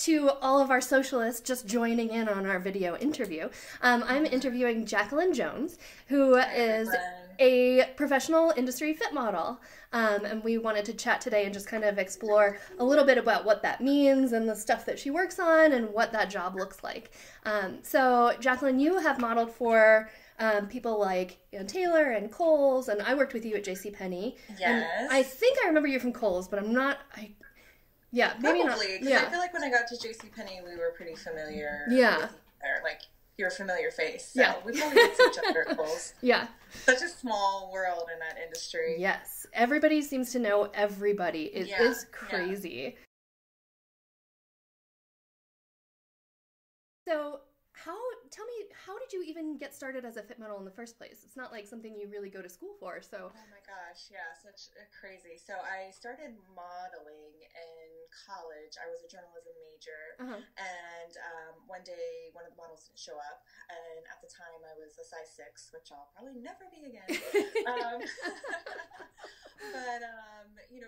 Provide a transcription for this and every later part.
to all of our socialists just joining in on our video interview. I'm interviewing Jaclyn Jones, who is a professional industry fit model. And we wanted to chat today and just kind of explore a little bit about what that means and the stuff that she works on and what that job looks like. So Jaclyn, you have modeled for people like Taylor and Kohl's, and I worked with you at JCPenney. Yes. And I think I remember you from Kohl's, but I'm not... Yeah, maybe probably, not. Because I feel like when I got to JCPenney, we were pretty familiar. Yeah. With each other. Like, you're a familiar face. So yeah. we probably get to each other at Kohl's. Yeah. Such a small world in that industry. Yes. Everybody seems to know everybody. It is crazy. Yeah. So, tell me, how did you even get started as a fit model in the first place? It's not like something you really go to school for, so. Oh my gosh, yeah, such a crazy. So I started modeling in college. I was a journalism major, and one day one of the models didn't show up, and at the time I was a size 6, which I'll probably never be again. But,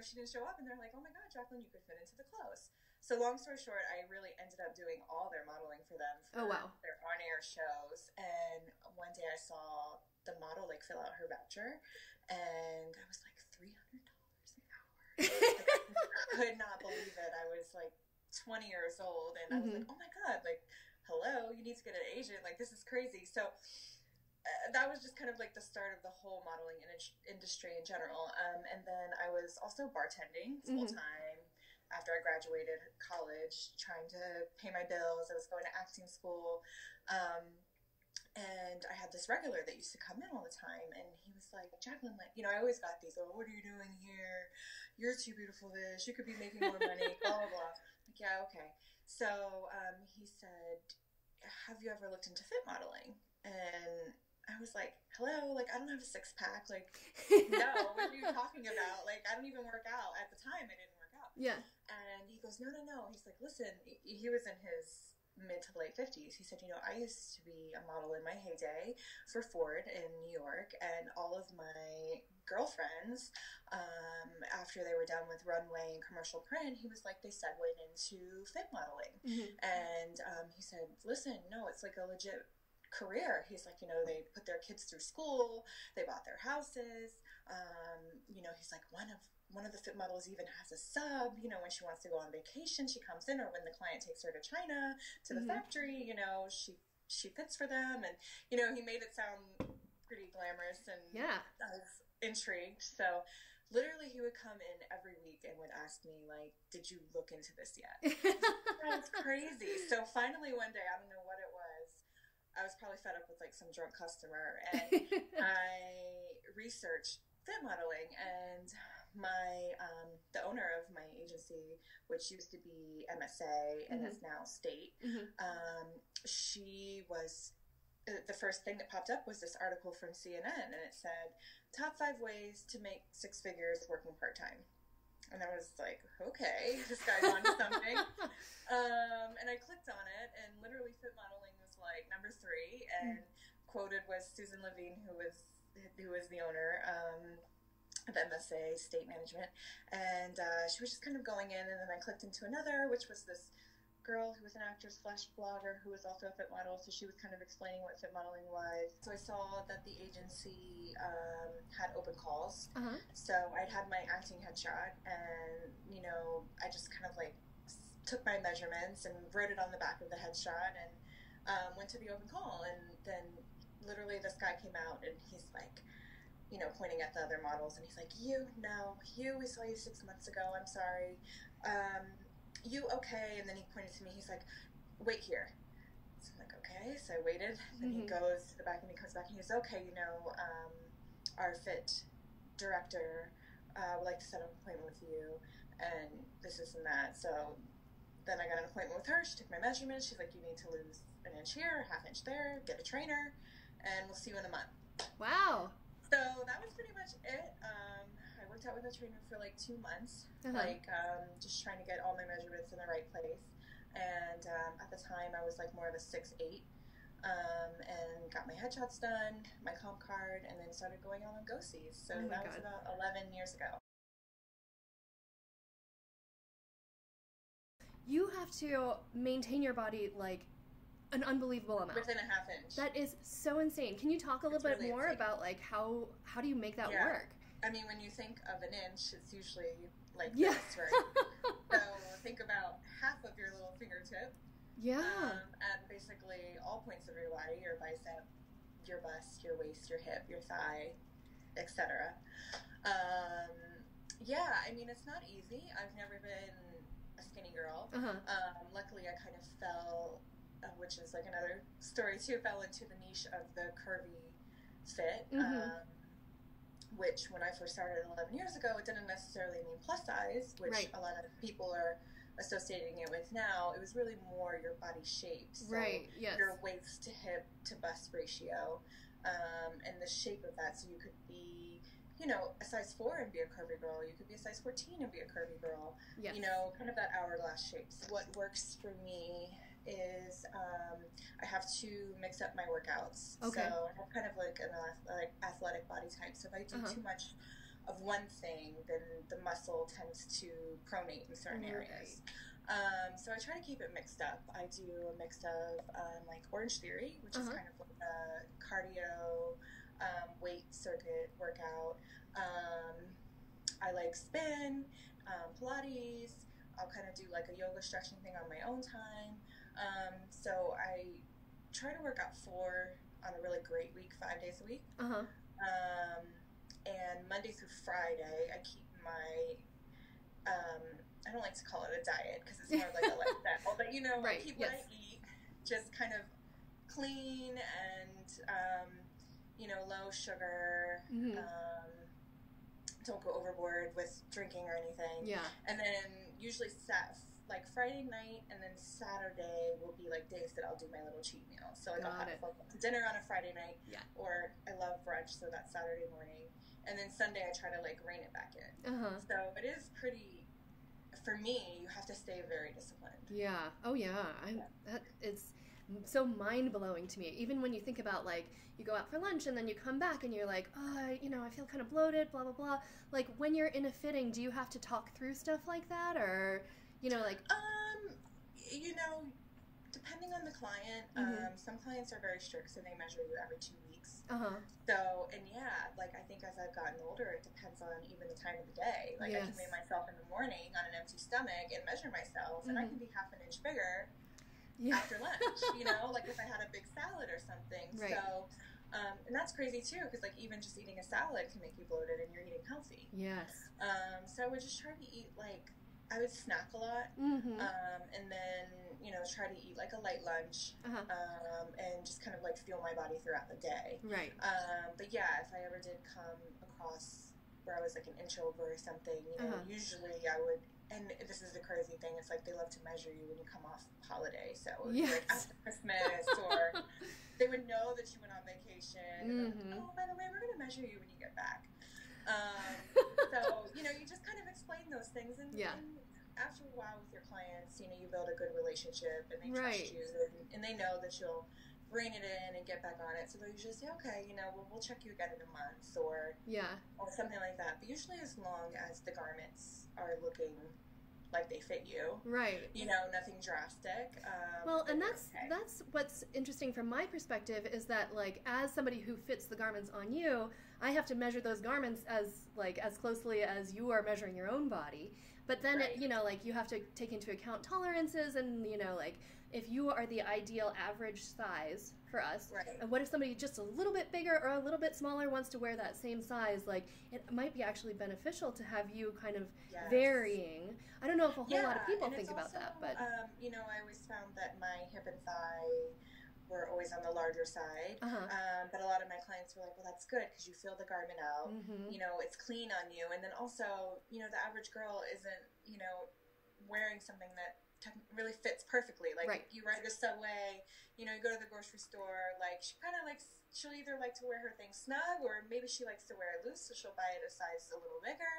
she didn't show up, and they're like, oh my God, Jaclyn, you could fit into the clothes. So long story short, I really ended up doing all their modeling for them for their on-air shows. And one day I saw the model fill out her voucher, and I was like, $300 an hour. I could not believe it. I was 20 years old, and I was like, oh my God, hello, you need to get an agent. This is crazy. So that was just kind of the start of the whole modeling industry in general. And then I was also bartending full-time. After I graduated college, trying to pay my bills. I was going to acting school. And I had this regular that used to come in all the time. And he was like, Jaclyn, I always got these, what are you doing here? You're too beautiful for this. You could be making more money, blah, blah, blah. Yeah, okay. So he said, have you ever looked into fit modeling? And I was like, hello, I don't have a 6-pack. No, what are you talking about? I don't even work out. At the time, I didn't work out. Yeah. And he goes, no. He's like, listen, he was in his mid to late 50s. He said, I used to be a model in my heyday for Ford in New York, and all of my girlfriends, after they were done with runway and commercial print, he was like, they segued into fit modeling. And he said, listen, no, it's a legit career. He's like, they put their kids through school, they bought their houses. He's like, one of the fit models even has a sub, when she wants to go on vacation, she comes in, or when the client takes her to China, to the factory, she fits for them. And, he made it sound pretty glamorous, and I was intrigued. So literally he would come in every week and would ask me, did you look into this yet? That's crazy. So finally one day, I don't know what it was, I was probably fed up with some drunk customer, and I researched fit modeling, and the owner of my agency, which used to be MSA and is now state, she was, the first thing that popped up was this article from CNN, and it said, top 5 ways to make 6 figures working part-time. And I was like, okay, this guy's onto something. And I clicked on it, and literally fit modeling was number 3, and quoted was Susan Levine, who was the owner of MSA State Management, and she was just kind of going in, and then I clicked into another, which was this girl who was an actress / blogger who was also a fit model, so she was kind of explaining what fit modeling was. So I saw that the agency had open calls, so I'd had my acting headshot, and I just kind of took my measurements and wrote it on the back of the headshot, and went to the open call, and then literally this guy came out, and he's like, pointing at the other models, and he's like, we saw you 6 months ago, I'm sorry, you okay? And then he pointed to me, he's like, wait here. So I'm like, okay. So I waited, and then he goes to the back, and he comes back, and he goes, okay, our fit director would like to set up an appointment with you, and this and that. So then I got an appointment with her. She took my measurements. She's like, you need to lose an inch here, a half inch there, get a trainer, and we'll see you in a month. Wow. So that was pretty much it. I worked out with a trainer for 2 months, just trying to get all my measurements in the right place. And at the time, I was more of a 6'8", and got my headshots done, my comp card, and then started going on go-sees. So that was about 11 years ago. you have to maintain your body like an unbelievable amount. Within a half inch. That is so insane. Can you talk a little bit more about like how do you make that work? I mean, when you think of an inch, it's usually like this, right? So think about half of your little fingertip. Yeah. And basically all points of your body, your bicep, your bust, your waist, your hip, your thigh, etc. Yeah, I mean, it's not easy. I've never been a skinny girl. Luckily, I kind of fell, which is like another story too, fell into the niche of the curvy fit, which when I first started 11 years ago, it didn't necessarily mean plus size, which a lot of people are associating it with now. It was really more your body shape. So your waist to hip to bust ratio, and the shape of that. So you could be, you know, a size 4 and be a curvy girl. You could be a size 14 and be a curvy girl. You know, kind of that hourglass shape. So what works for me is I have to mix up my workouts. So I have kind of like an athletic body type. So if I do too much of one thing, then the muscle tends to pronate in certain areas. So I try to keep it mixed up. I do a mix of like Orange Theory, which is kind of like a cardio weight circuit workout. I like spin, Pilates. I'll kind of do like a yoga stretching thing on my own time. So I try to work out 4 on a really great week, 5 days a week. And Monday through Friday, I keep my, I don't like to call it a diet because it's more like a lifestyle, but you know, I keep what I eat just kind of clean and, you know, low sugar, don't go overboard with drinking or anything. And then usually like Friday night and then Saturday will be like days that I'll do my little cheat meal. So like I'll have like dinner on a Friday night, or I love brunch, so that's Saturday morning. And then Sunday I try to like rein it back in. So it is pretty, for me, you have to stay very disciplined. That is so mind-blowing to me. Even when you think about like you go out for lunch and then you come back and you're like, oh, you know, I feel kind of bloated, blah blah blah. Like when you're in a fitting, do you have to talk through stuff like that, or you know, like you know, depending on the client, some clients are very strict, so they measure you every 2 weeks. So, and like I think as I've gotten older, it depends on even the time of the day. Like I can weigh myself in the morning on an empty stomach and measure myself, and I can be half an inch bigger after lunch, you know, like if I had a big salad or something. So, and that's crazy too, because like even just eating a salad can make you bloated and you're eating healthy. So I would just try to eat like, I would snack a lot, and then, you know, try to eat like a light lunch, and just kind of like fuel my body throughout the day. But yeah, if I ever did come across where I was like an inch over or something, you know, usually I would, and this is the crazy thing, it's like they love to measure you when you come off holiday, so it would be like after Christmas, or they would know that you went on vacation, and like, oh, by the way, we're going to measure you when you get back. So, you know, you just kind of explain those things, and after a while with your clients, you know, you build a good relationship, and they trust you, and they know that you'll rein it in and get back on it, so they'll usually say, okay, you know, we'll check you again in a month, or something like that. But usually as long as the garments are looking like they fit you, you know, nothing drastic. Well, and that's what's interesting from my perspective, is that like as somebody who fits the garments on you, I have to measure those garments as closely as you are measuring your own body. But then it, you know, like you have to take into account tolerances, and you know, like if you are the ideal average size for us, and what if somebody just a little bit bigger or a little bit smaller wants to wear that same size? Like it might be actually beneficial to have you kind of varying. I don't know if a whole lot of people think about that, but you know, I always found that my hip and thigh were always on the larger side, but a lot of my clients were like, well, that's good because you feel the garment out, you know, it's clean on you, and then also, you know, the average girl isn't, you know, wearing something that really fits perfectly. Like you ride the subway, you know, you go to the grocery store, like she kind of likes, she'll either like to wear her thing snug, or maybe she likes to wear it loose, so she'll buy it a size a little bigger.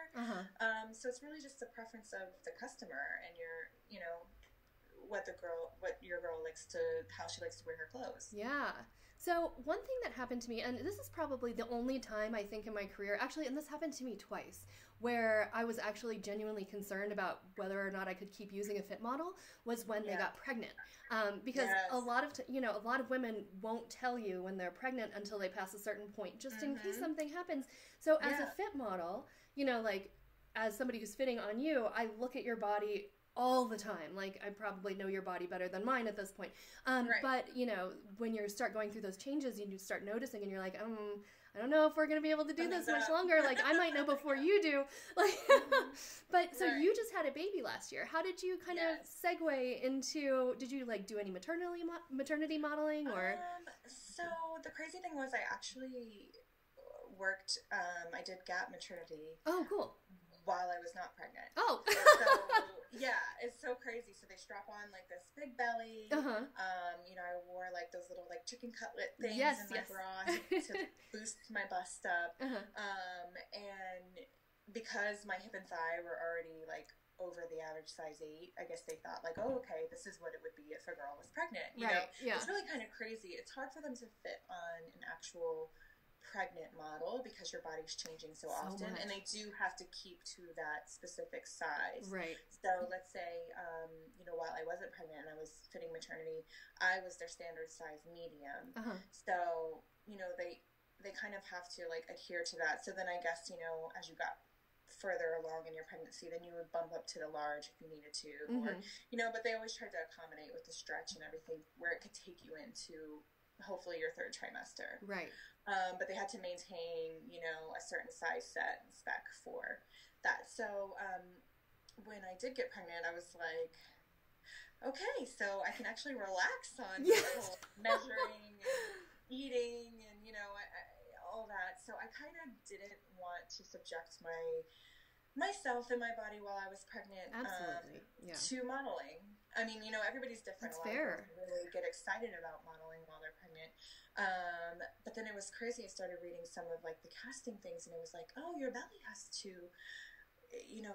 So it's really just the preference of the customer and your, you know, what your girl likes to, how she likes to wear her clothes. So one thing that happened to me, and this is probably the only time I think in my career, actually, and this happened to me twice, where I was actually genuinely concerned about whether or not I could keep using a fit model, was when they got pregnant. Because a lot of women won't tell you when they're pregnant until they pass a certain point, just in case something happens. So as a fit model, like as somebody who's fitting on you, I look at your body all the time. Like, I probably know your body better than mine at this point. But, when you start going through those changes, you start noticing and you're like, I don't know if we're going to be able to do this much longer. Like, I might know before you do. Like, but so you just had a baby last year. How did you kind of segue into, did you like do any maternity modeling or? So the crazy thing was I actually worked, I did gap maternity. Oh, cool. While I was not pregnant. Oh. So, yeah, it's so crazy. So they strap on like this big belly. I wore like those little like chicken cutlet things in my bra to boost my bust up. And because my hip and thigh were already like over the average size 8, I guess they thought like, oh, okay, this is what it would be if a girl was pregnant. You know? Yeah. It's really kind of crazy. It's hard for them to fit on an actual pregnant model because your body's changing so often, and they do have to keep to that specific size. Right. So let's say, while I wasn't pregnant and I was fitting maternity, I was their standard size medium. So, they kind of have to like adhere to that. So then I guess, as you got further along in your pregnancy, then you would bump up to the large if you needed to, or, but they always tried to accommodate with the stretch and everything where it could take you into hopefully your 3rd trimester. Right. But they had to maintain, a certain size set and spec for that. So when I did get pregnant, I was like, okay, so I can actually relax on the whole measuring and eating and, all that. So I kind of didn't want to subject myself and my body while I was pregnant to modeling. I mean, everybody's different. That's fair. People really get excited about modeling while they're pregnant. But then it was crazy. I started reading some of like the casting things, and it was like, oh, your belly has to,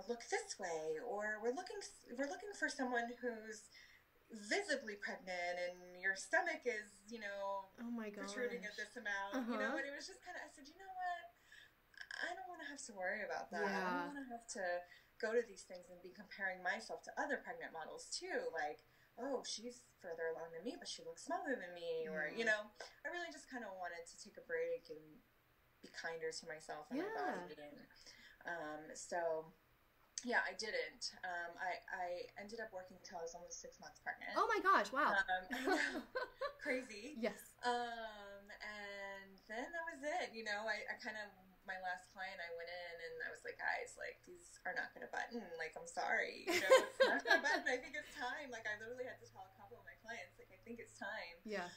look this way, or we're looking for someone who's visibly pregnant and your stomach is, oh my gosh, protruding at this amount, and it was just kind of, I said, you know what? I don't want to have to worry about that. Yeah. I don't want to have to go to these things and be comparing myself to other pregnant models too. Like, oh, she's further along than me, but she looks smaller than me. Or, I really just kind of wanted to take a break and be kinder to myself and my body. And so, yeah, I didn't. I ended up working until I was almost 6 months pregnant. Oh my gosh, wow. Crazy. Yes. And then that was it. I kind of, my last client, I went in and I was like, guys, like, these are not going to button. Like, I'm sorry. It's not going to button. I think it's time. Like, I literally had to tell a couple of my clients, like, I think it's time. Yeah.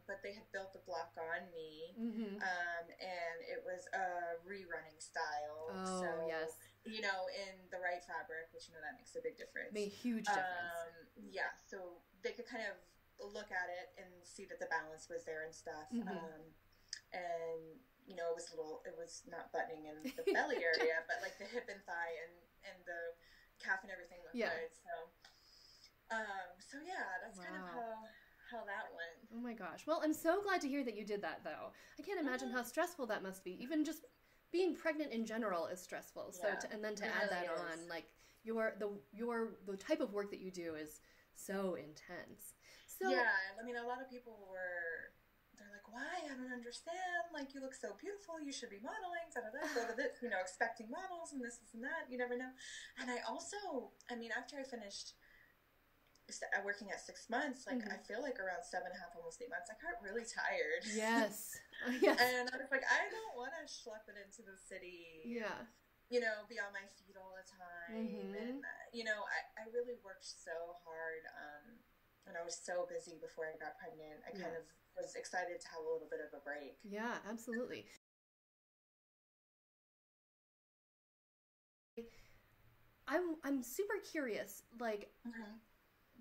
But they had built the block on me. And it was a rerunning style. Oh, so, yes. In the right fabric, which, that makes a big difference. Made a huge difference. Yeah. So they could kind of look at it and see that the balance was there and stuff. And it was not buttoning in the belly area, but like the hip and thigh and the calf and everything looked good. So yeah, that's kind of how that went. Oh my gosh. Well, I'm so glad to hear that you did that though. I can't imagine how stressful that must be. Even just being pregnant in general is stressful. So and then to add that on, like the type of work that you do is so intense. So yeah, I mean, a lot of people they're like, why? I don't understand. Like, you look so beautiful. You should be modeling. Go to this, expecting models and this and that. You never know. And I also, after I finished working at 6 months, like, I feel like around 7.5, almost 8 months, I got really tired. Yes. Yes. And I was like, I don't want to schlep it into the city. Yeah. Be on my feet all the time. And, I really worked so hard. And I was so busy before I got pregnant. I kind of was excited to have a little bit of a break. Yeah, absolutely. I'm super curious. Like,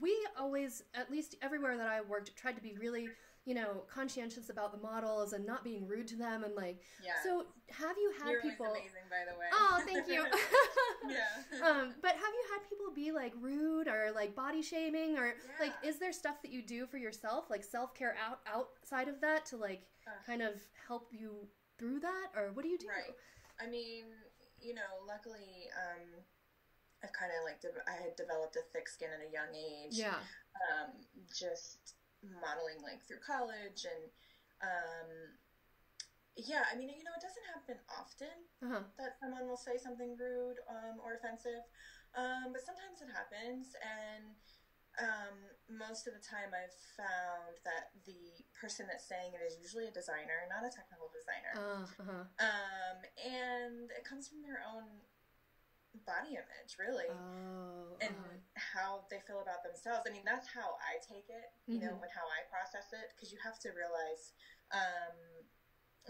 we always, at least everywhere that I worked, tried to be really you know, conscientious about the models and not being rude to them and like. Yeah. So have you had You're people? Always amazing, by the way. Oh, thank you. Yeah. But have you had people be like rude or like body shaming or like is there stuff that you do for yourself, like self-care outside of that to like kind of help you through that, or what do you do? Right. I mean, you know, luckily, I've kind of like I had developed a thick skin at a young age. Yeah. Just modeling like through college and yeah, I mean, you know, it doesn't happen often that someone will say something rude or offensive, but sometimes it happens, and most of the time I've found that the person that's saying it is usually a designer, not a technical designer. And it comes from their own body image, really, and how they feel about themselves. I mean, that's how I take it, you know, and how I process it, because you have to realize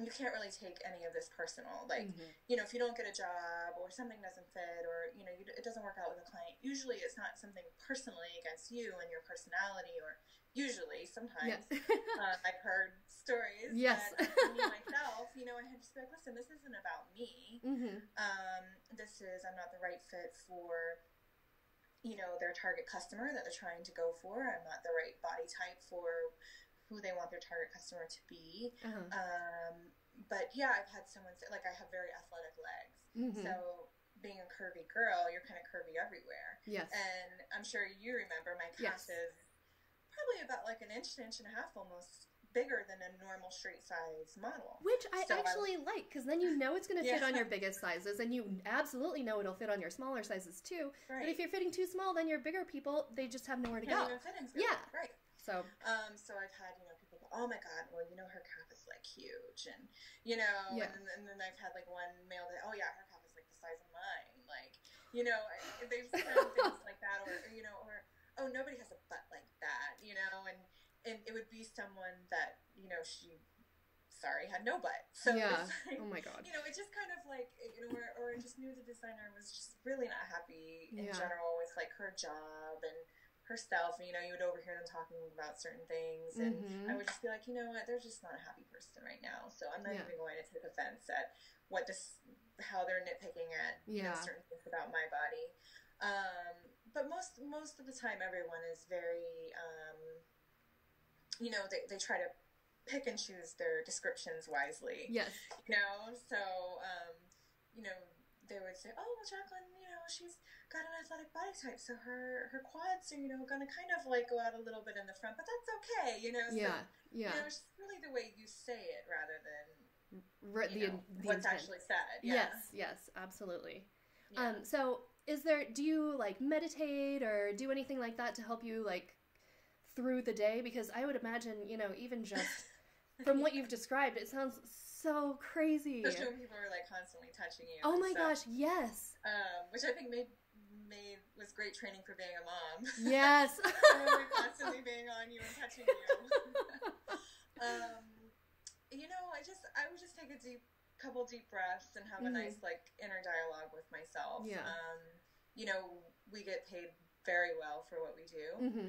you can't really take any of this personal. Like, you know, if you don't get a job or something doesn't fit or, you know, it doesn't work out with a client, usually it's not something personally against you and your personality, or usually, sometimes, I've heard stories that for me myself, you know, I had to be like, listen, this isn't about me. I'm not the right fit for, you know, their target customer that they're trying to go for. I'm not the right body type for who they want their target customer to be. But yeah, I've had someone say, like, I have very athletic legs. So being a curvy girl, you're kind of curvy everywhere. Yes. And I'm sure you remember my calf is probably about like an inch and a half almost bigger than a normal straight size model. Which I actually like, because then you know it's going to fit on your biggest sizes, and you absolutely know it'll fit on your smaller sizes too. Right. But if you're fitting too small, then your bigger people, they just have nowhere to go. Even fit into right. So, so I've had, you know, people go, oh my God, well, you know, her calf is like huge, and you know, and then I've had like one male that, oh yeah, her calf is like the size of mine, like, you know, they've said things like that, or you know, or oh, nobody has a butt like that, you know, and it would be someone that, you know, had no butt. So it's like, oh my God. You know, it just kind of like, you know, or I just knew the designer was just really not happy in general with like her job and herself. And, you know, you would overhear them talking about certain things, and I would just be like, you know what, they're just not a happy person right now. So I'm not even going to take offense at how they're nitpicking at you know, certain things about my body. But most of the time, everyone is very, you know, they try to pick and choose their descriptions wisely. Yes. You know, so, you know, they would say, oh, well, Jaclyn, you know, she's got an athletic body type, so her quads are, you know, going to kind of, like, go out a little bit in the front, but that's okay, you know? So, you know, it's really the way you say it rather than, what's actually said. Yes, absolutely. So do you, like, meditate or do anything like that to help you, like, through the day? Because I would imagine, you know, even just from what you've described, it sounds so crazy. Especially when people are like constantly touching you. Oh my gosh, yes. Which I think was great training for being a mom. Yes. Constantly being on you and touching you. You know, I would just take a couple deep breaths and have a nice like inner dialogue with myself. Yeah. You know, we get paid very well for what we do.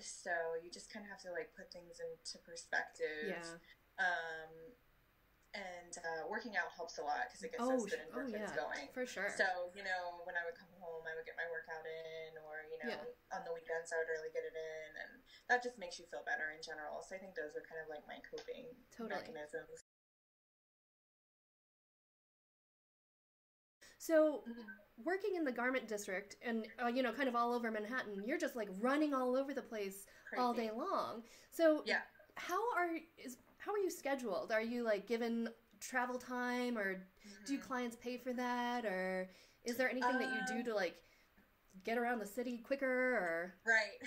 So you just kind of have to like put things into perspective. Yeah. And working out helps a lot because it gets us good endorphins going. For sure. So, you know, when I would come home, I would get my workout in, or, you know, on the weekends I would really get it in, and that just makes you feel better in general. So I think those are kind of like my coping mechanisms. So, working in the garment district and, you know, kind of all over Manhattan, you're just, like, running all over the place all day long. So, how are you scheduled? Are you, like, given travel time, or do clients pay for that, or is there anything that you do to, like, get around the city quicker, or... Right.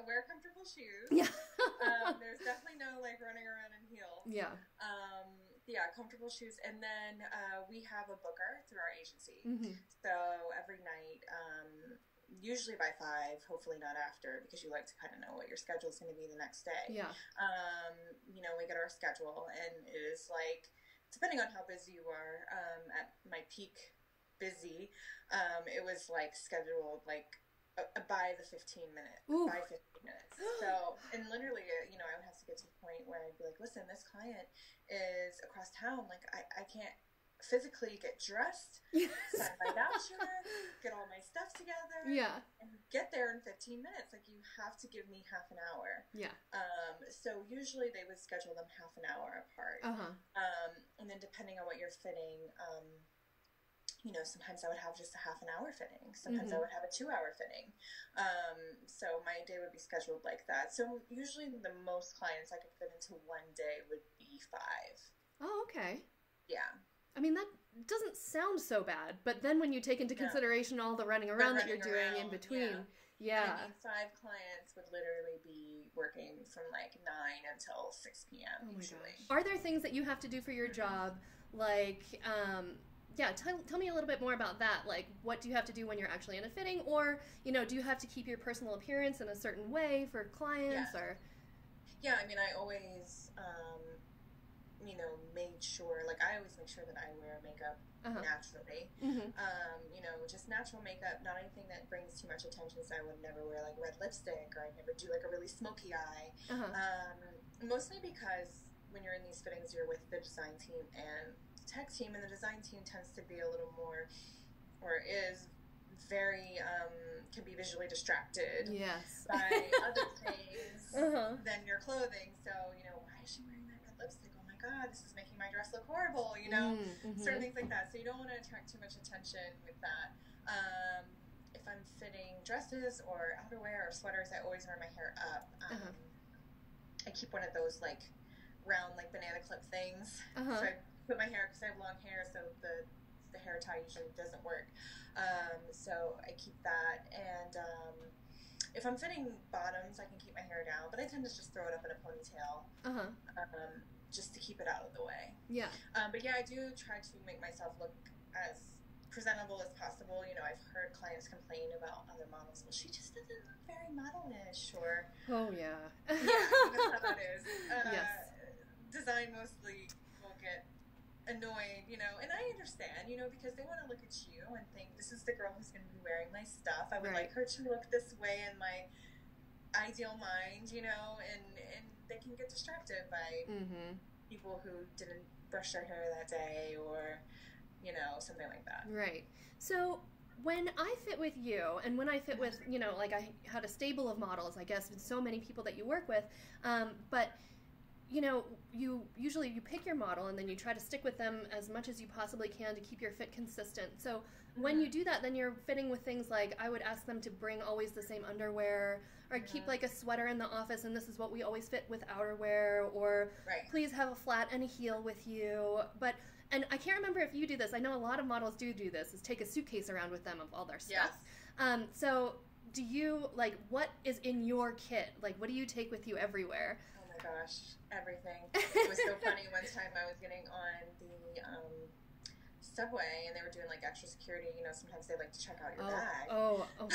Wear comfortable shoes. Yeah. There's definitely no, like, running around in heels. Yeah. Yeah, comfortable shoes. And then we have a booker through our agency. So every night, usually by 5, hopefully not after, because you like to kind of know what your schedule is going to be the next day. Yeah. You know, we get our schedule, and it is like, depending on how busy you are, at my peak busy, it was like scheduled like by the 15 minute, by 15 minutes. So, and literally, you know, I would have to get to the point where I'd be like, listen, this client is across town. Like, I can't physically get dressed, sign my voucher, get all my stuff together, and get there in 15 minutes. Like, you have to give me half an hour. So usually they would schedule them half an hour apart. And then depending on what you're fitting, you know, sometimes I would have just a half an hour fitting. Sometimes I would have a 2-hour fitting. So my day would be scheduled like that. So usually the most clients I could fit into one day would be 5. Oh, okay. Yeah. I mean, that doesn't sound so bad, but then when you take into consideration all the running around that you're doing in between, I mean, 5 clients would literally be working from like 9 until 6 p.m. usually. Gosh. Are there things that you have to do for your job, like, tell me a little bit more about that. Like, what do you have to do when you're actually in a fitting, or, you know, do you have to keep your personal appearance in a certain way for clients, or? Yeah, I mean, I always, you know, made sure, like, I always make sure that I wear makeup naturally. You know, just natural makeup, not anything that brings too much attention. So I would never wear, like, red lipstick, or I'd never do, like, a really smoky eye. Mostly because when you're in these fittings, you're with the design team and tech team, and the design team tends to be a little more, or is very, can be visually distracted by other things than your clothing. So, you know, why is she wearing that red lipstick? Oh my God, this is making my dress look horrible, you know, certain things like that. So you don't want to attract too much attention with that. If I'm fitting dresses or outerwear or sweaters, I always wear my hair up. I keep one of those, like, round, like, banana clip things. So I put my hair, because I have long hair, so the hair tie usually doesn't work. So I keep that. And if I'm fitting bottoms, I can keep my hair down, but I tend to just throw it up in a ponytail, just to keep it out of the way. But yeah, I do try to make myself look as presentable as possible. You know, I've heard clients complain about other models. Well, she just doesn't look very model-ish, or yeah, that's how that is. Design mostly will get annoyed, you know, and I understand, you know, because they want to look at you and think, this is the girl who's going to be wearing my stuff. I would like her to look this way in my ideal mind, you know, and they can get distracted by people who didn't brush their hair that day, or, you know, something like that. Right. So when I fit with you, and when I fit with, you know, like, I had a stable of models, I guess, with so many people that you work with, but, you know, you pick your model and then you try to stick with them as much as you possibly can to keep your fit consistent. So when you do that, then you're fitting with things like, I would ask them to bring always the same underwear, or I'd keep, like, a sweater in the office and this is what we always fit with outerwear, or please have a flat and a heel with you. But, and I can't remember if you do this. I know a lot of models do this, is take a suitcase around with them of all their stuff. So do you, like, what is in your kit? Like, what do you take with you everywhere? Oh my gosh, everything. It was so funny. One time I was getting on the subway, and they were doing, like, extra security. You know, sometimes they like to check out your bag. Oh God.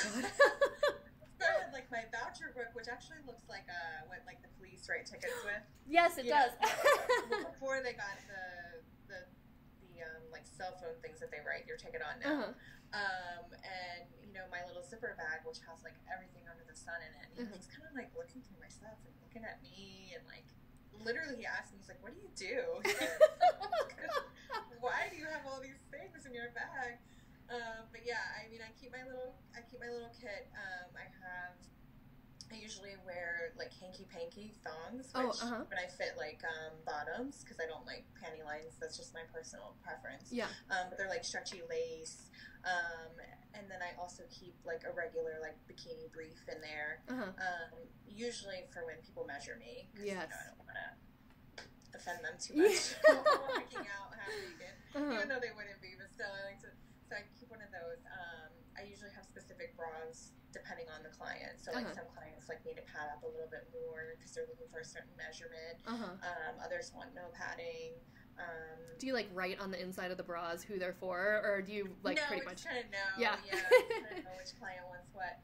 So I had, like, my voucher book, which actually looks like what, like, the police write tickets with. Yes, it does. Before they got the like, cell phone things that they write your ticket on now. And, you know, my little zipper bag, which has, like, everything under the sun in it. You know, he's kind of, like, looking through my stuff and looking at me, and, like, literally he asked me, he's like, what do you do? Why do you have all these things in your bag? But yeah, I mean, I keep my little kit. I usually wear, like, hanky-panky thongs, which when I fit, like, bottoms, because I don't like panty lines. That's just my personal preference. But they're, like, stretchy lace. And then I also keep, like, a regular, like, bikini brief in there. Usually for when people measure me. You know, I don't want to offend them too much. Picking out half naked. Even though they wouldn't be, but still, I like to. So I keep one of those. I usually have specific bras depending on the client. So, like, some clients like me to pad up a little bit more because they're looking for a certain measurement. Others want no padding. Do you, like, write on the inside of the bras who they're for, or do you, like, pretty much? No, I just kind of know. Yeah, kind of know which client wants what.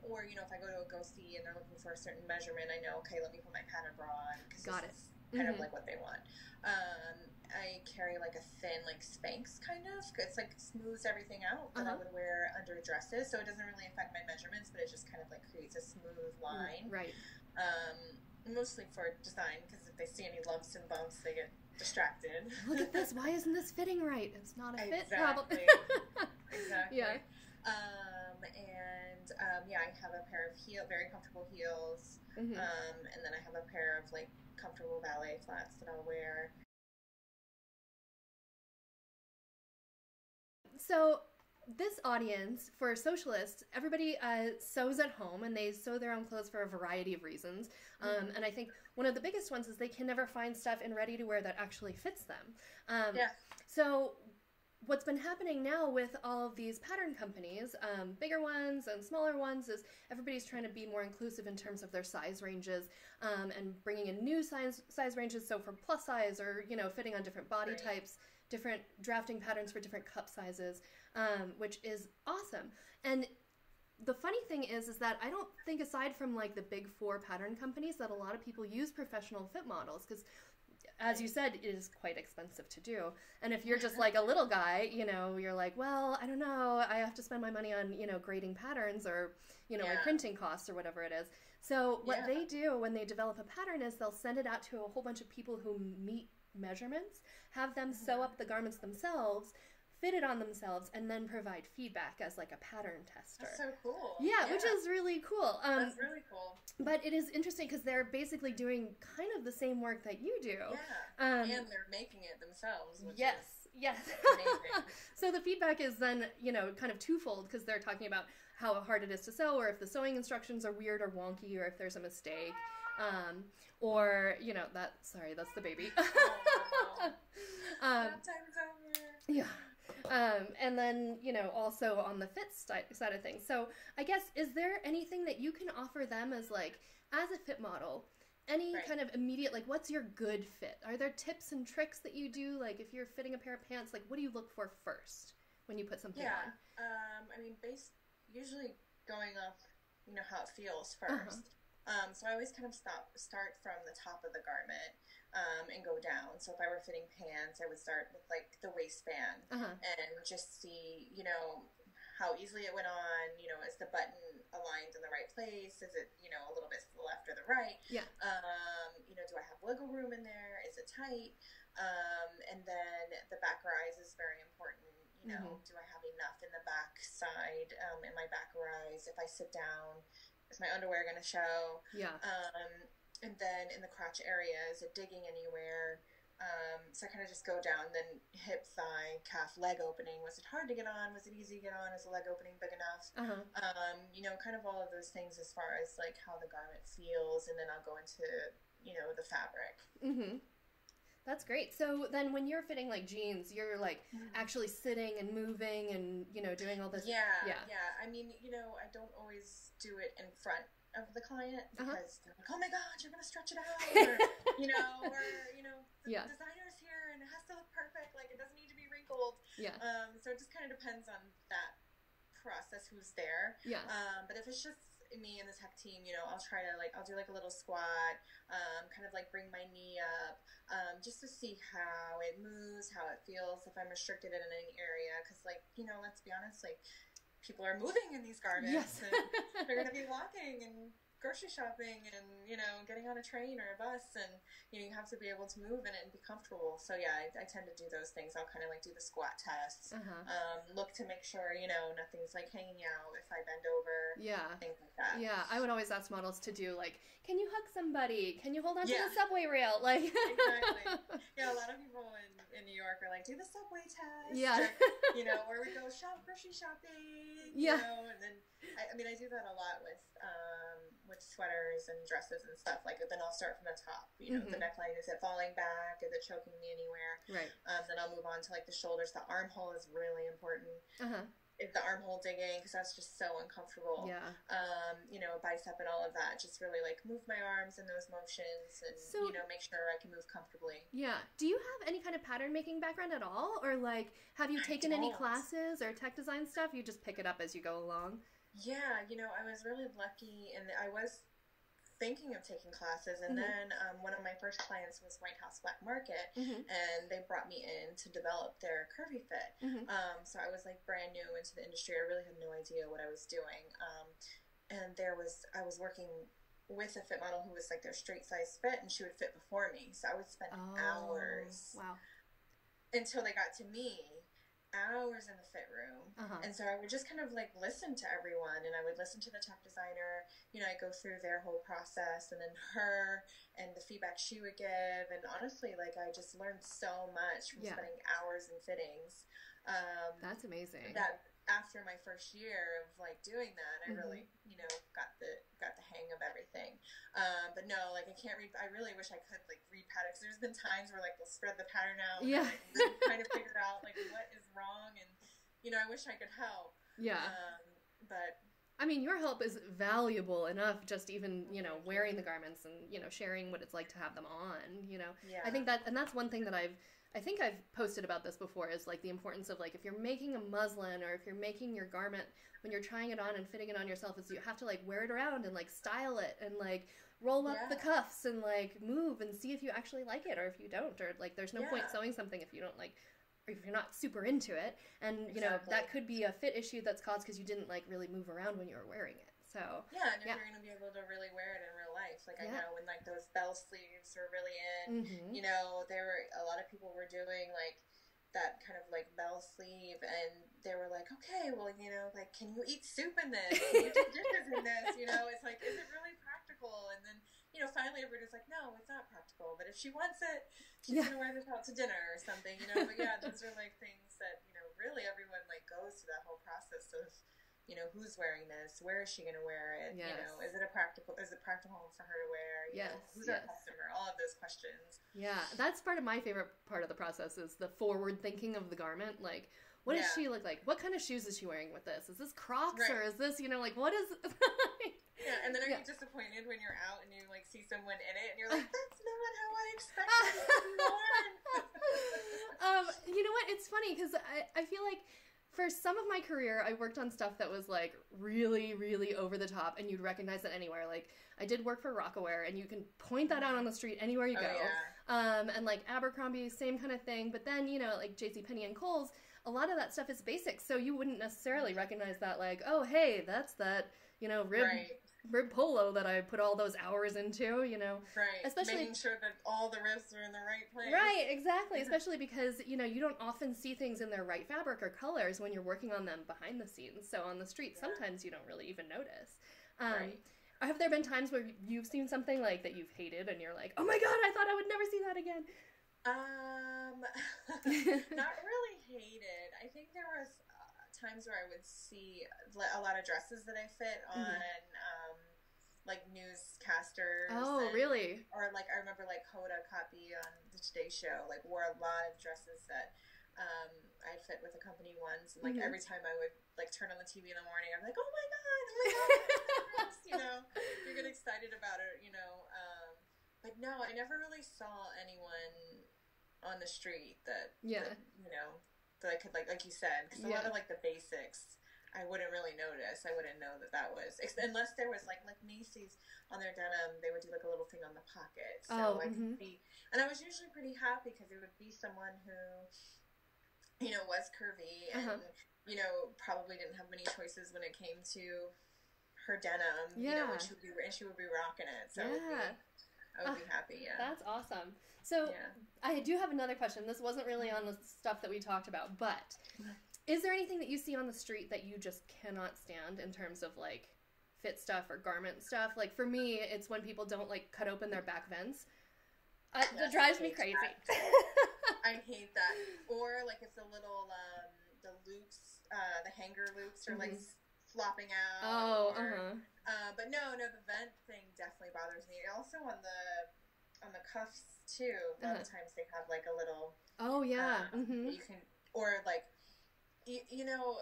Or, you know, if I go to a go-see and they're looking for a certain measurement, I know, okay, let me put my padded bra on. Got it. Kind of like what they want. I carry, like, like a thin, like Spanx kind of. It's like smooths everything out that I would wear under dresses, so it doesn't really affect my measurements, but it just kind of like creates a smooth line. Right. Mostly for design, because if they see any lumps and bumps, they get distracted. Look at this. Why isn't this fitting right? It's not a fit problem. Exactly. Yeah. I have a pair of very comfortable heels, and then I have a pair of like comfortable ballet flats that I'll wear. So this audience, for socialists, everybody sews at home, and they sew their own clothes for a variety of reasons. And I think one of the biggest ones is they can never find stuff in ready-to-wear that actually fits them. So what's been happening now with all of these pattern companies, bigger ones and smaller ones, is everybody's trying to be more inclusive in terms of their size ranges, and bringing in new size ranges. So for plus size, or, you know, fitting on different body types, different drafting patterns for different cup sizes, which is awesome. And the funny thing is that I don't think, aside from like the big four pattern companies, that a lot of people use professional fit models, because as you said, it is quite expensive to do. And if you're just like a little guy, you know, you're like, well, I don't know, I have to spend my money on, you know, grading patterns, or, you know, my printing costs, or whatever it is. So what they do when they develop a pattern is they'll send it out to a whole bunch of people who meet measurements, have them sew up the garments themselves, fit it on themselves, and then provide feedback as like a pattern tester. That's so cool. Yeah, which is really cool. That's really cool. But it is interesting because they're basically doing kind of the same work that you do. Yeah, and they're making it themselves, which is amazing. So the feedback is then, you know, kind of twofold, because they're talking about how hard it is to sew, or if the sewing instructions are weird or wonky, or if there's a mistake. Or, you know, that's the baby. Time's over. Yeah. And then, you know, also on the fit side of things. So I guess, is there anything that you can offer them as like, as a fit model, any kind of immediate, like, what's your good fit? Are there tips and tricks that you do? Like, if you're fitting a pair of pants, like, what do you look for first when you put something on? I mean, usually going off, you know, how it feels first. So I always kind of start from the top of the garment, and go down. So if I were fitting pants, I would start with like the waistband, and just see, you know, how easily it went on. You know, is the button aligned in the right place? Is it, you know, a little bit to the left or the right? Yeah. You know, do I have wiggle room in there? Is it tight? And then the back rise is very important. You know, do I have enough in the back side, in my back rise? If I sit down, is my underwear going to show? Yeah. And then in the crotch area, is it digging anywhere? So I kind of just go down, then hip, thigh, calf, leg opening. Was it hard to get on? Was it easy to get on? Is the leg opening big enough? You know, kind of all of those things as far as like how the garment feels, and then I'll go into, you know, the fabric. That's great. So then when you're fitting like jeans, you're like actually sitting and moving and, you know, doing all this. Yeah. I mean, you know, I don't always do it in front of the client, because they're like, oh my God, you're going to stretch it out. Or, you know, the designer's here and it has to look perfect. Like, it doesn't need to be wrinkled. Yeah. So it just kind of depends on that process, who's there. Yeah. But if it's just me and the tech team, you know, I'll try to like, I'll do like a little squat, kind of like bring my knee up, just to see how it moves, how it feels, if I'm restricted in any area. Because, like, you know, let's be honest, like, people are moving in these garments, and they're going to be walking and grocery shopping and, you know, getting on a train or a bus, and, you know, you have to be able to move in it and be comfortable. So yeah, I tend to do those things. I'll kind of like do the squat tests, look to make sure, you know, nothing's like hanging out if I bend over, things like that. Yeah, I would always ask models to do like, can you hug somebody? Can you hold on to the subway rail? Like exactly. Yeah, a lot of people in New York are like, do the subway test. Yeah. Or, you know, or we go grocery shopping. You know, and then I mean, I do that a lot with sweaters and dresses and stuff. Like, then I'll start from the top. You know, the neckline, is it falling back? Is it choking me anywhere? Right. Then I'll move on to like the shoulders. The armhole is really important. Is the armhole digging? Because that's just so uncomfortable. Yeah. You know, bicep and all of that. Just really like move my arms in those motions, and you know, make sure I can move comfortably. Yeah. Do you have any kind of pattern making background at all, or like have you taken any classes or tech design stuff? You just pick it up as you go along. Yeah, you know, I was really lucky, and I was thinking of taking classes, and then one of my first clients was White House Black Market, and they brought me in to develop their Curvy fit. So I was like brand new into the industry. I really had no idea what I was doing. And I was working with a fit model who was like their straight size fit, and she would fit before me. So I would spend hours until they got to me, hours in the fit room. And so I would just kind of like listen to everyone, and I would listen to the tech designer, you know, I go through their whole process, and then her and the feedback she would give. And honestly, like I just learned so much from spending hours in fittings. That's amazing. That after my first year of like doing that, I really, you know, got the hang of everything. But no, like I can't read. I really wish I could like read patterns. There's been times where like they'll spread the pattern out, and like, really trying to figure out like what is wrong, and you know, I wish I could help. But I mean, your help is valuable enough, just even, you know, wearing the garments and, you know, sharing what it's like to have them on, you know. I think that, and that's one thing that I think I've posted about this before, is like the importance of like if you're making a muslin or if you're making your garment, when you're trying it on and fitting it on yourself, is you have to like wear it around and like style it and like roll up the cuffs and like move and see if you actually like it or if you don't, or like there's no point sewing something if you don't like, or if you're not super into it. And you know, that could be a fit issue that's caused because you didn't like really move around when you were wearing it. So and if you're going to be able to really wear it in real life, like I know when like those bell sleeves were really in, you know, there were a lot of people were doing like that kind of like bell sleeve, and they were like, okay, well, you know, like, can you eat soup in this? Can you do dishes in this? You know, it's like, is it really practical? And then, you know, finally everybody's like, no, it's not practical, but if she wants it, she's going to wear this out to dinner or something, you know. But yeah, those are like things that, you know, really everyone like goes through that whole process of, you know, who's wearing this? Where is she going to wear it? You know, is it practical for her to wear? You know, who's our customer? All of those questions. Yeah, that's part of my favorite part of the process, is the forward thinking of the garment. Like, what does she look like? What kind of shoes is she wearing with this? Is this Crocs or is this, you know, like, what is and then are you disappointed when you're out and you like see someone in it and you're like, that's not how I expected it to be worn? You know what? It's funny because I feel like for some of my career, I worked on stuff that was like really, really over the top, and you'd recognize it anywhere. Like I did work for Rockaware, and you can point that out on the street anywhere you go. And like Abercrombie, same kind of thing. But then, you know, like JCPenney and Kohl's, a lot of that stuff is basic, so you wouldn't necessarily recognize that. Like, oh, hey, that's that, you know, rib polo that I put all those hours into, you know. Especially making sure that all the ribs are in the right place. Exactly. Especially because, you know, you don't often see things in their right fabric or colors when you're working on them behind the scenes. So on the street, sometimes you don't really even notice. Have there been times where you've seen something like that you've hated and you're like, oh my god, I thought I would never see that again? Not really hated. I think there was times where I would see a lot of dresses that I fit on, like newscasters. Oh, really? Or like I remember like Hoda Kotb on the Today Show like wore a lot of dresses that I'd fit with accompanying ones, and like every time I would like turn on the TV in the morning, I'm like, oh my god, you know, you get excited about it, you know. But no, I never really saw anyone on the street that you know, that I could like you said, because a lot of like the basics I wouldn't really notice. I wouldn't know that was, unless there was like Macy's on their denim, they would do like a little thing on the pocket, so I could be, and I was usually pretty happy because it would be someone who, you know, was curvy and you know, probably didn't have many choices when it came to her denim, you know, and she would be rocking it, so I would be happy, That's awesome. So, I do have another question. This wasn't really on the stuff that we talked about, but is there anything that you see on the street that you just cannot stand in terms of, like, fit stuff or garment stuff? Like, for me, it's when people don't, like, cut open their back vents. That drives me crazy. I hate that. Or, like, if the little, the loops, the hanger loops are, like, flopping out. But no, the vent thing definitely bothers me. Also on the cuffs too. A lot of times they have like a little. You can, or like, you know,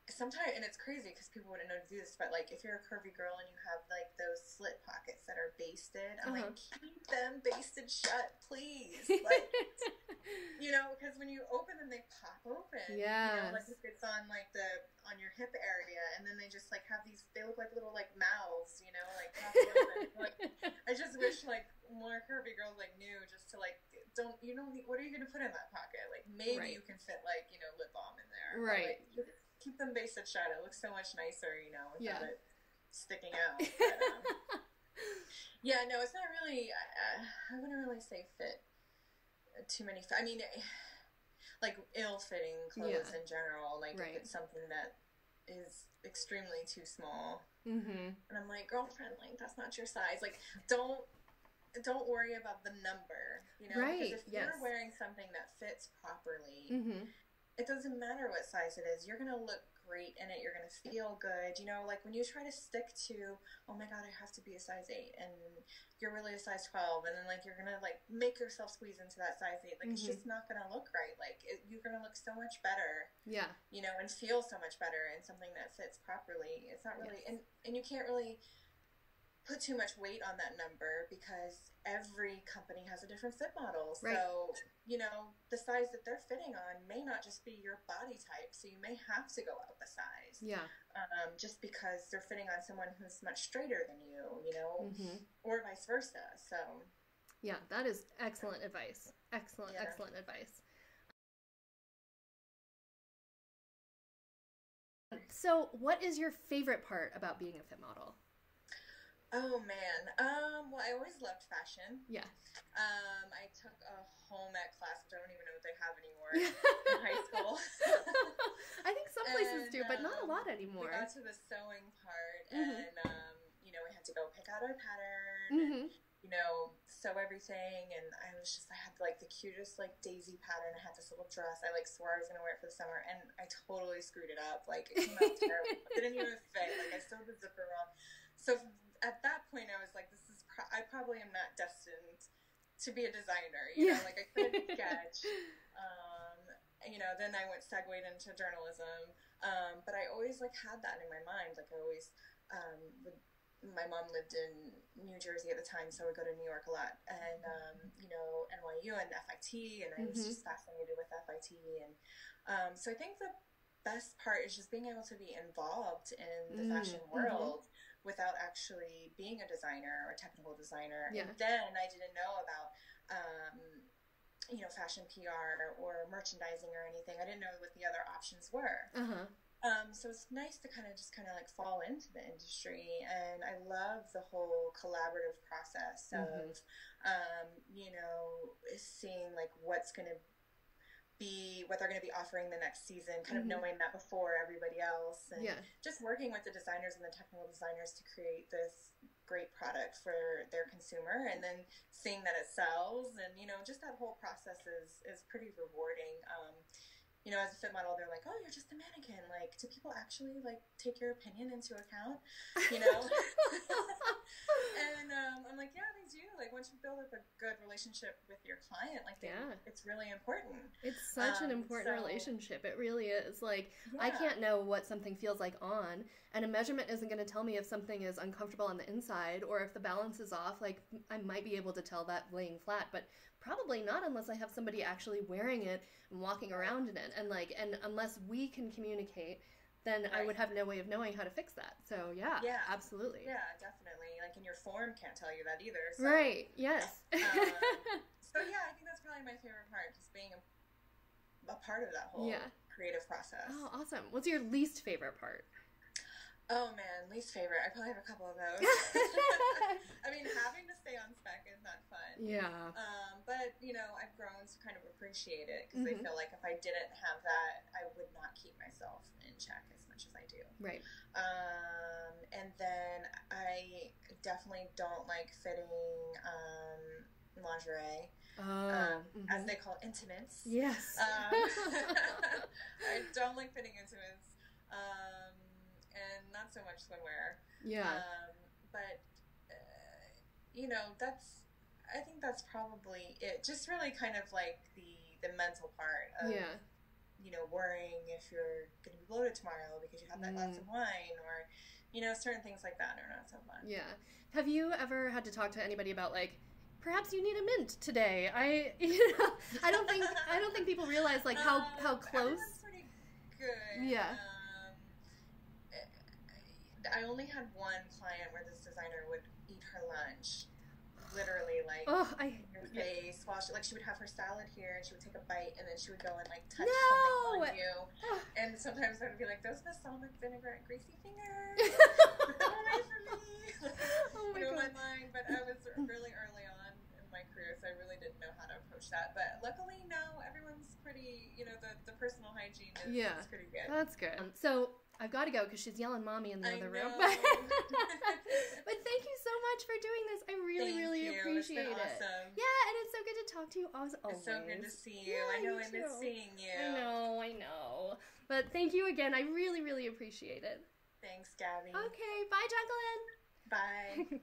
sometimes, and it's crazy because people wouldn't know to do this, but like if you're a curvy girl and you have like those slit pockets that are basted, I'm like, keep them basted shut, please. Like, you know, because when you open them, they pop open. You know, like if it's on like on your hip area, and then they just like have these, they look like little like mouths, you know, like popping open. Like, I just wish like more curvy girls like knew just to like, don't, you know, what are you going to put in that pocket? Like maybe you can fit like, you know, lip balm in there. Right. But, like, keep them base of shut. It looks so much nicer, you know, without it sticking out. But, yeah, no, it's not really, I wouldn't really say fit too many, I mean, like ill-fitting clothes in general, like if it's something that is extremely too small, and I'm like, girlfriend, like that's not your size. Like don't worry about the number, you know, because if you're wearing something that fits properly, it doesn't matter what size it is. You're gonna look great in it. You're gonna feel good. You know, like when you try to stick to, oh my god, I have to be a size 8, and you're really a size 12, and then like you're gonna like make yourself squeeze into that size 8. Like it's just not gonna look right. Like you're gonna look so much better. Yeah. You know, and feel so much better in something that fits properly. It's not really, and you can't really put too much weight on that number because every company has a different fit model. So, you know, the size that they're fitting on may not just be your body type. So you may have to go up a size. Yeah. Just because they're fitting on someone who's much straighter than you know, or vice versa. So. Yeah, that is excellent advice. Excellent advice. So what is your favorite part about being a fit model? Oh man, well, I always loved fashion. Yeah. I took a home ec class, which I don't even know what they have anymore in high school. I think some places do, but not a lot anymore. We got to the sewing part, and you know, we had to go pick out our pattern, and, you know, sew everything, and I had like the cutest like daisy pattern. I had this little dress. I like swore I was gonna wear it for the summer, and I totally screwed it up. Like it came out terrible. It didn't even fit. Like I sewed the zipper wrong. So at that point, I was like, "This is I probably am not destined to be a designer." You know, like I couldn't sketch. You know, then I segued into journalism. But I always like had that in my mind. Like I always, my mom lived in New Jersey at the time, so I would go to New York a lot, and you know, NYU and FIT, and I was just fascinated with FIT, and so I think the best part is just being able to be involved in the fashion world without actually being a designer or a technical designer. Yeah. And then I didn't know about, you know, fashion PR or merchandising or anything. I didn't know what the other options were. So it's nice to kind of like fall into the industry, and I love the whole collaborative process of, you know, seeing like what they're going to be offering the next season, kind of knowing that before everybody else, and just working with the designers and the technical designers to create this great product for their consumer, and then seeing that it sells, and, you know, just that whole process is pretty rewarding. You know, as a fit model, they're like, "Oh, you're just a mannequin. Like, do people actually like take your opinion into account?" You know. And I'm like, "Yeah, they do. Like, once you build up a good relationship with your client, like, it's really important. It's such an important relationship. It really is. Like, I can't know what something feels like on, and a measurement isn't going to tell me if something is uncomfortable on the inside or if the balance is off. Like, I might be able to tell that laying flat, but probably not unless I have somebody actually wearing it and walking around in it. And unless we can communicate, then I would have no way of knowing how to fix that. So yeah, absolutely. Yeah, definitely. Like, in your form can't tell you that either. So, right. Yes. So yeah, I think that's probably my favorite part, just being a part of that whole creative process. Oh, awesome. What's your least favorite part? Oh man, least favorite. I probably have a couple of those. I mean, having to stay on spec is not fun. Yeah. But, you know, I've grown to kind of appreciate it because I feel like if I didn't have that, I would not keep myself in check as much as I do. Right. And then I definitely don't like fitting lingerie. As they call intimates. Yes. I don't like fitting intimates. And not so much swimwear. Yeah. But, you know, I think that's probably it. Just really kind of like the mental part of, you know, worrying if you're going to be bloated tomorrow because you had that glass of wine, or, you know, certain things like that are not so fun. Yeah. Have you ever had to talk to anybody about, like, perhaps you need a mint today? I don't think people realize, like, how close. Everyone's pretty good. Yeah. I only had one client where this designer would eat her lunch. Literally, like, your face, while she, like, she would have her salad here, and she would take a bite, and then she would go and, like, touch something on you. And sometimes I would be like, those balsamic vinegar and greasy fingers. Go away from me. Oh my God. My mind. But I was really early on in my career, so I really didn't know how to approach that. But luckily, now everyone's pretty, the personal hygiene is pretty good. That's good. So I've got to go because she's yelling mommy in the other room. But thank you so much for doing this. I really appreciate it. Awesome. Yeah, and it's so good to talk to you as always. It's so good to see you. Yeah, I know I miss seeing you. I know. But thank you again. I really appreciate it. Thanks, Gabby. Okay, bye, Jaclyn. Bye.